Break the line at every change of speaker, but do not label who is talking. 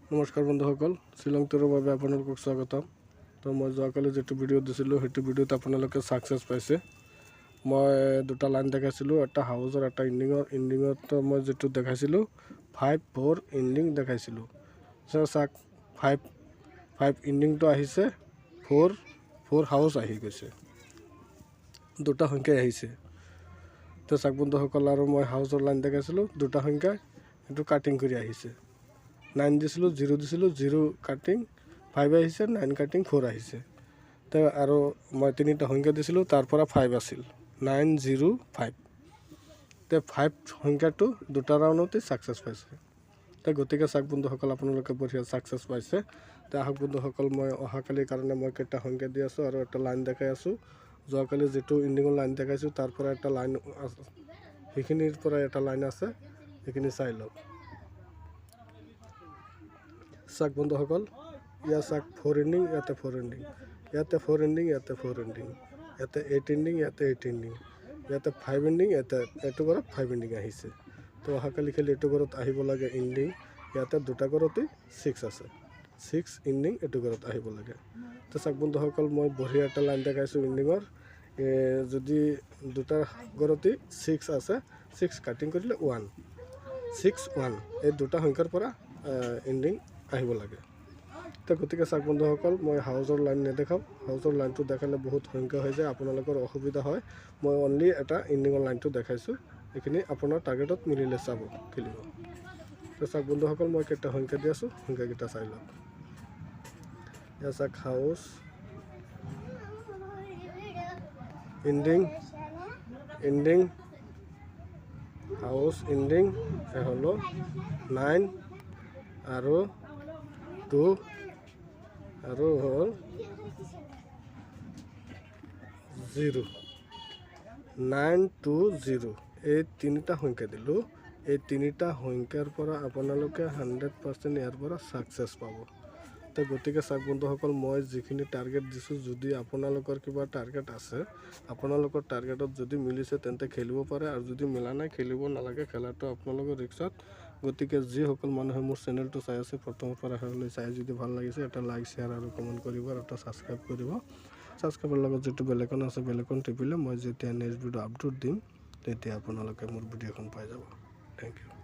নমস্কাৰ বন্ধুসকল, শ্বিলং টুৰৰ বাবে আপোনালোকক স্বাগতম। তো মই যোৱাকালি যিটো ভিডিঅ' দিছিলোঁ সেইটো ভিডিঅ'ত আপোনালোকে ছাকচেছ পাইছে। মই দুটা লাইন দেখাইছিলোঁ, এটা হাউচৰ এটা ইণ্ডিঙত মই যিটো দেখাইছিলোঁ 5-4 ইণ্ডিং দেখাইছিলোঁ। চাওক 5 ইণ্ডিংটো আহিছে, 4 হাউচ আহি গৈছে, দুটা সংখ্যাই আহিছে। তো চাওক বন্ধুসকল, আৰু মই হাউচৰ লাইন দেখাইছিলোঁ দুটা সংখ্যা, এইটো কাটিং কৰি আহিছে। 9 দিছিলোঁ, 0 দিছিলোঁ, 0 কাটিং 5 আহিছে, 9 কাটিং 4 আহিছে। তো আৰু মই তিনিটা সংখ্যা দিছিলোঁ, তাৰ পৰা 5 আছিল, 9, 0, 5। তো 5 সংখ্যাটো দুটা ৰাউণ্ডতে ছাকচেছ পাইছে। তো গতিকে চাওক বন্ধুসকল, আপোনালোকে বঢ়িয়া ছাকচেছ পাইছে। তো আহক বন্ধুসকল, মই অহাকালিৰ কাৰণে মই কেইটা সংখ্যা দি আছোঁ আৰু এটা লাইন দেখাই আছোঁ। যোৱাকালি যিটো ইণ্ডিঙৰ লাইন দেখাইছোঁ তাৰ পৰা এটা লাইন, সেইখিনিৰ পৰা এটা লাইন আছে, সেইখিনি চাই লওক। চাওক বন্ধুসকল, ইয়াত চাওক 4 ইণ্ডিং, ইয়াতে 4 ইণ্ডিং, ইয়াতে 4 ইণ্ডিং, ইয়াতে 4 ইণ্ডিং, ইয়াতে 8 ইণ্ডিং, ইয়াতে 8 ইণ্ডিং, ইয়াতে 5 ইণ্ডিং, ইয়াতে এইটো ঘৰত 5 ইণ্ডিং আহিছে। তো অহাকালি খালি এইটো ঘৰত আহিব লাগে ইণ্ডিং, ইয়াতে দুটা ঘৰতেই 6 আছে, 6 ইণ্ডিং এইটো ঘৰত আহিব লাগে। তো চাওক বন্ধুসকল, মই বঢ়িয়া এটা লাইন দেখাইছোঁ ইণ্ডিঙৰ। যদি দুটা ঘৰতেই 6 আছে, 6 কাটিং কৰিলে 1, 6, 1 এই দুটা সংখ্যাৰ পৰা ইণ্ডিং আহিব লাগে। তো গতিকে চাওক বন্ধুসকল, মই হাউচৰ লাইন নেদেখাওঁ, হাউচৰ লাইনটো দেখালে বহুত সংখ্যা হৈ যায়, আপোনালোকৰ অসুবিধা হয়। মই অনলি এটা ইণ্ডিঙৰ লাইনটো দেখাইছোঁ, এইখিনি আপোনাৰ টাৰ্গেটত মিলিলে চাব খেলিব। তো চাওক বন্ধুসকল, মই কেইটা সংখ্যা দি আছোঁ, সংখ্যাকেইটা চাই লওক। ইয়াত চাওক হাউচ, ইণ্ডিং, ইণ্ডিং, হাউচ, ইণ্ডিং, এ হলো 9 আৰু 2 আৰু হ'ল 0, 9, 2, 0 এই তিনিটা সংখ্যা দিলোঁ। এই তিনিটা সংখ্যাৰ পৰা আপোনালোকে 100% ইয়াৰ পৰা ছাকচেছ পাব। তো গতিকে চাওক বন্ধুসকল, মই যিখিনি টাৰ্গেট দিছোঁ, যদি আপোনালোকৰ কিবা টাৰ্গেট আছে, আপোনালোকৰ টাৰ্গেটত যদি মিলিছে তেন্তে খেলিব পাৰে, আৰু যদি মিলা নাই খেলিব নালাগে, খেলাটো আপোনালোকৰ ৰিক্সত। গতিকে যিসকল মানুহে মোৰ চেনেলটো চাই আছে, প্ৰথমৰ পৰা শেষলৈ চাই, যদি ভাল লাগিছে এটা লাইক, শ্বেয়াৰ আৰু কমেণ্ট কৰিব, আৰু এটা ছাবস্ক্ৰাইব কৰিব। ছাবস্ক্ৰাইবৰ লগত যিটো বেলেকন আছে, বেলেকন টিপিলে মই যেতিয়া নেক্সট ভিডিঅ' আপলোড দিম, তেতিয়া আপোনালোকে মোৰ ভিডিঅ'খন পাই যাব। Thank U.